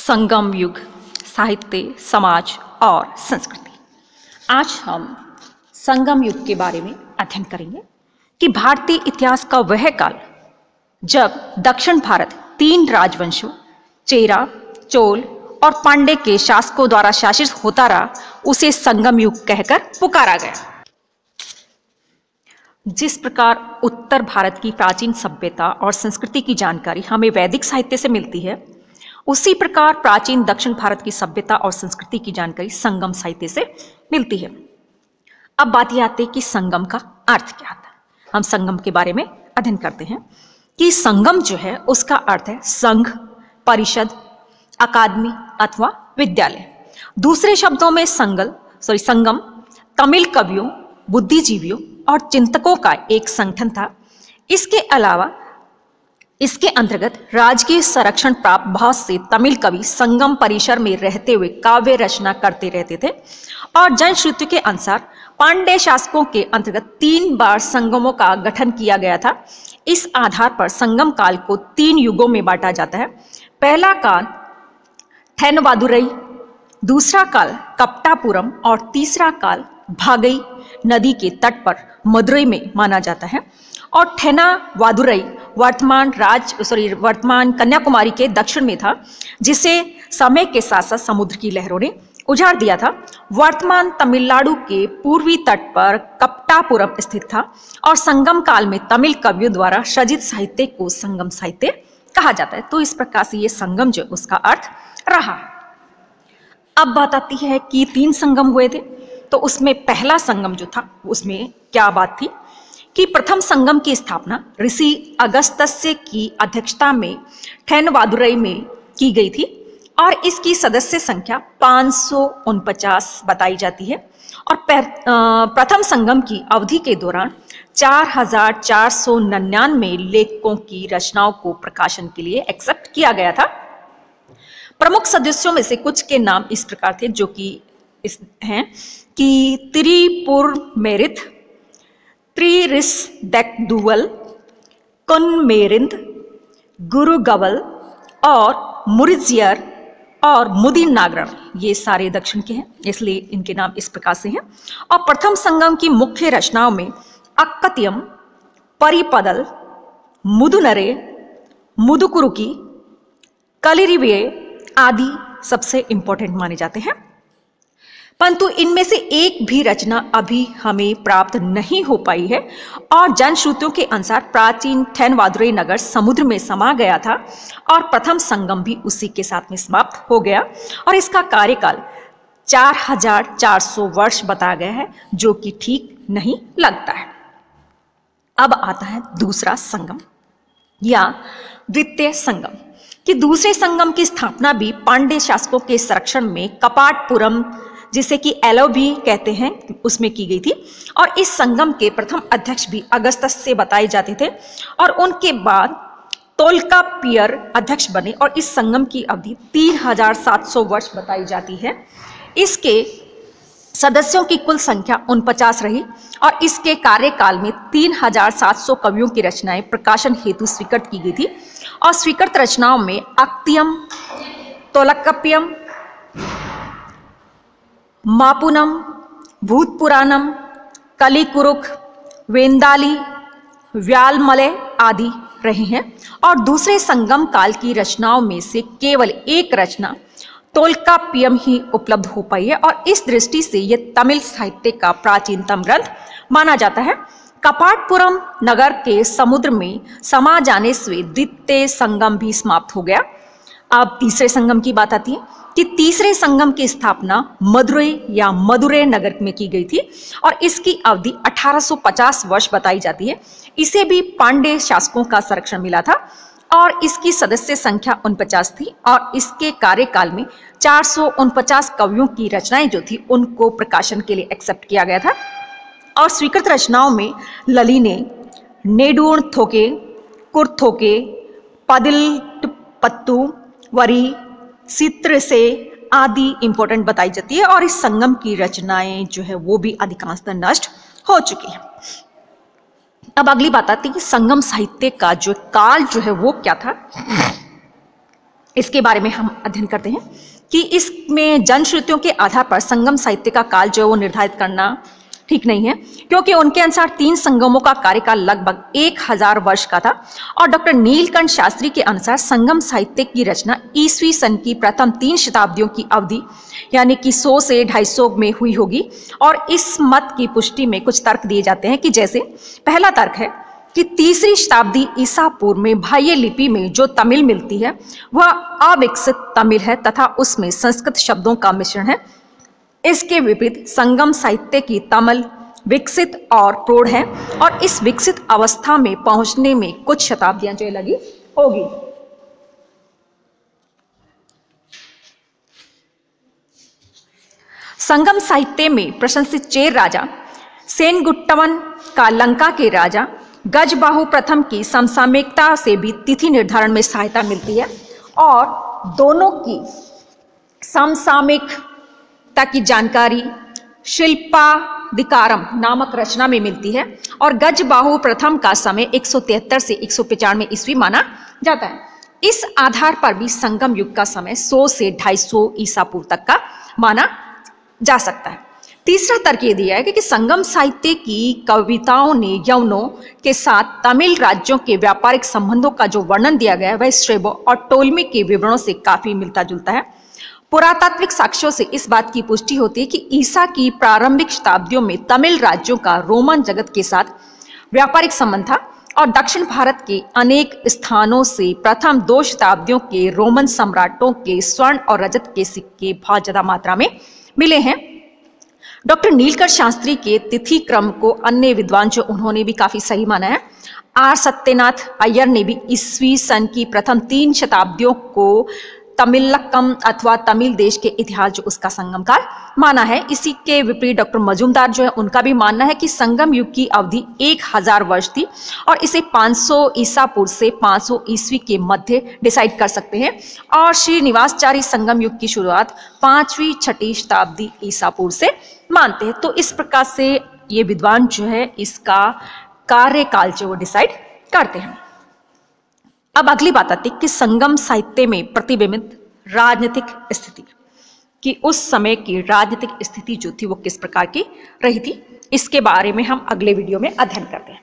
संगम युग, साहित्य, समाज और संस्कृति। आज हम संगम युग के बारे में अध्ययन करेंगे कि भारतीय इतिहास का वह काल जब दक्षिण भारत तीन राजवंशों चेरा, चोल और पांड्य के शासकों द्वारा शासित होता रहा, उसे संगम युग कहकर पुकारा गया। जिस प्रकार उत्तर भारत की प्राचीन सभ्यता और संस्कृति की जानकारी हमें वैदिक साहित्य से मिलती है, उसी प्रकार प्राचीन दक्षिण भारत की सभ्यता और संस्कृति की जानकारी संगम साहित्य से मिलती है। अब बात यह आती है कि संगम का अर्थ क्या था। हम संगम के बारे में अध्ययन करते हैं कि संगम जो है उसका अर्थ है संघ, परिषद, अकादमी अथवा विद्यालय। दूसरे शब्दों में संगम तमिल कवियों, बुद्धिजीवियों और चिंतकों का एक संगठन था। इसके अलावा इसके अंतर्गत राजकीय संरक्षण प्राप्त बहुत से तमिल कवि संगम परिसर में रहते हुए काव्य रचना करते रहते थे और जनश्रुति के अनुसार पांड्य शासकों के अंतर्गत 3 बार संगमों का गठन किया गया था। इस आधार पर संगम काल को 3 युगों में बांटा जाता है। पहला काल थेनवादुरई, दूसरा काल कपटापुरम और तीसरा काल भागई नदी के तट पर मदुरई में माना जाता है। और थेनावादुरई वर्तमान कन्याकुमारी के दक्षिण में था, जिसे समय के साथ साथ समुद्र की लहरों ने उजाड़ दिया था। वर्तमान तमिलनाडु के पूर्वी तट पर कपटापुरम स्थित था और संगम काल में तमिल कवियों द्वारा सृजित साहित्य को संगम साहित्य कहा जाता है। तो इस प्रकार से ये संगम जो उसका अर्थ रहा। अब बात आती है कि 3 संगम हुए थे, तो उसमें पहला संगम जो था उसमें क्या बात थी कि प्रथम संगम की स्थापना ऋषि अगस्त्य की अध्यक्षता में थेनवादुरई में की गई थी और इसकी सदस्य संख्या 549 बताई जाती है। और प्रथम संगम की अवधि के दौरान 4499 लेखकों की रचनाओं को प्रकाशन के लिए एक्सेप्ट किया गया था। प्रमुख सदस्यों में से कुछ के नाम इस प्रकार थे, जो कि हैं कि त्रिपुरमेरित, त्रिरिसदेकदुवल, कुनमेरिंद, गुरुगवल और मुरिजियर और मुदिनागरण। ये सारे दक्षिण के हैं, इसलिए इनके नाम इस प्रकार से हैं। और प्रथम संगम की मुख्य रचनाओं में अक्कतियम, परिपदल, मुदुनरे, मुदुकुरुकी, कलिरिवे आदि सबसे इंपॉर्टेंट माने जाते हैं। परंतु इनमें से एक भी रचना अभी हमें प्राप्त नहीं हो पाई है और जनश्रुतियों के अनुसार प्राचीन थेनवादुरई नगर समुद्र में समा गया था और प्रथम संगम भी उसी के साथ में समाप्त हो गया और इसका कार्यकाल 4400 वर्ष बताया गया है, जो कि ठीक नहीं लगता है। अब आता है दूसरा संगम या द्वितीय संगम। कि दूसरे संगम की स्थापना भी पांड्य शासकों के संरक्षण में कपाटपुरम, जिसे कि एलो भी कहते हैं, उसमें की गई थी। और इस संगम के प्रथम अध्यक्ष भी अगस्त्य से बताए जाते थे और उनके बाद तोल्कापियर अध्यक्ष बने और इस संगम की अवधि 3700 वर्ष बताई जाती है। इसके सदस्यों की कुल संख्या 49 रही और इसके कार्यकाल में 3700 कवियों की रचनाएं प्रकाशन हेतु स्वीकृत की गई थी और स्वीकृत रचनाओं में अक्तियम, तोलकप्पियम, मापुनम, भूतपुराणम, कलिकुरुक, वेंदाली, व्यालमलय आदि रहे हैं। और दूसरे संगम काल की रचनाओं में से केवल एक रचना तोल्काप्पियम ही उपलब्ध हो पाई है और इस दृष्टि से यह तमिल साहित्य का प्राचीनतम ग्रंथ माना जाता है। कपाटपुरम नगर के समुद्र में समा जाने से द्वितीय संगम भी समाप्त हो गया। अब तीसरे संगम की बात आती है कि तीसरे संगम की स्थापना मदुरई या मदुरै नगर में की गई थी और इसकी अवधि 1850 वर्ष बताई जाती है। इसे भी पांड्य शासकों का संरक्षण मिला था और इसकी सदस्य संख्या 49 थी और इसके कार्यकाल में 449 कवियों की रचनाएं जो थी उनको प्रकाशन के लिए एक्सेप्ट किया गया था। और स्वीकृत रचनाओं में ललिने, नेडूण थोके, कुरथोके, पदिलपत्तु, वरी, चित्र से आदि इंपॉर्टेंट बताई जाती है और इस संगम की रचनाएं जो है वो भी अधिकांशतः नष्ट हो चुकी है। अब अगली बात आती है कि संगम साहित्य का जो काल जो है वो क्या था। इसके बारे में हम अध्ययन करते हैं कि इसमें जनश्रुतियों के आधार पर संगम साहित्य का काल जो है वो निर्धारित करना ठीक नहीं है, क्योंकि उनके अनुसार 3 संगमों का कार्यकाल लगभग 1000 वर्ष का था। और डॉक्टर नीलकंठ शास्त्री के अनुसार संगम साहित्य की रचना ईसवी सन की प्रथम 3 शताब्दियों की अवधि यानी कि 100 से 250 में हुई होगी। और इस मत की पुष्टि में कुछ तर्क दिए जाते हैं कि जैसे पहला तर्क है कि 3री शताब्दी ईसा पूर्व में बाह्य लिपि में जो तमिल मिलती है वह अविकसित तमिल है तथा उसमें संस्कृत शब्दों का मिश्रण है। इसके विपरीत संगम साहित्य की तमिल विकसित और प्रौढ़ है और इस विकसित अवस्था में पहुंचने में कुछ शताब्दियां जो लगी होगी। संगम साहित्य में प्रशंसित चेर राजा सेनगुट्टवन का लंका के राजा गजबाहु प्रथम की समसामयिकता से भी तिथि निर्धारण में सहायता मिलती है और दोनों की समसामयिकता की जानकारी शिल्पाधिकारम नामक रचना में मिलती है और गजबाहु प्रथम का समय 173 से 195 ईस्वी माना जाता है। इस आधार पर भी संगम युग का समय 100 से 250 ईसा पूर्व तक का माना जा सकता है। तीसरा तर्क ये दिया है कि संगम साहित्य की कविताओं ने यवनों के साथ तमिल राज्यों के व्यापारिक संबंधों का जो वर्णन दिया गया है वह स्ट्रेबो और टोलमी के विवरणों से काफी मिलता जुलता है। पुरातात्विक साक्ष्यों से इस बात की पुष्टि होती है कि ईसा की प्रारंभिक शताब्दियों में तमिल राज्यों का रोमन जगत के साथ व्यापारिक संबंध था और दक्षिण भारत के अनेक स्थानों से प्रथम 2 शताब्दियों के रोमन सम्राटों के स्वर्ण और रजत के सिक्के बहुत ज्यादा मात्रा में मिले हैं। डॉक्टर नीलकंठ शास्त्री के तिथि क्रम को अन्य विद्वान जो उन्होंने भी काफी सही माना है। आर सत्यनाथ अय्यर ने भी ईस्वी सन की प्रथम 3 शताब्दियों को तमिलक्कम अथवा तमिल देश के इतिहास जो उसका संगम काल माना है। इसी के विपरीत डॉक्टर मजूमदार जो है उनका भी मानना है कि संगम युग की अवधि 1000 वर्ष थी और इसे 500 ईसा पूर्व से 500 ईस्वी के मध्य डिसाइड कर सकते हैं। और श्रीनिवासाचार्य संगम युग की शुरुआत 5वीं 6ठी शताब्दी ईसा पूर्व से मानते हैं। तो इस प्रकार से ये विद्वान जो है इसका कार्यकाल जो वो डिसाइड करते हैं। अब अगली बात आती है कि संगम साहित्य में प्रतिबिंबित राजनीतिक स्थिति कि उस समय की राजनीतिक स्थिति जो थी वो किस प्रकार की रही थी, इसके बारे में हम अगले वीडियो में अध्ययन करते हैं।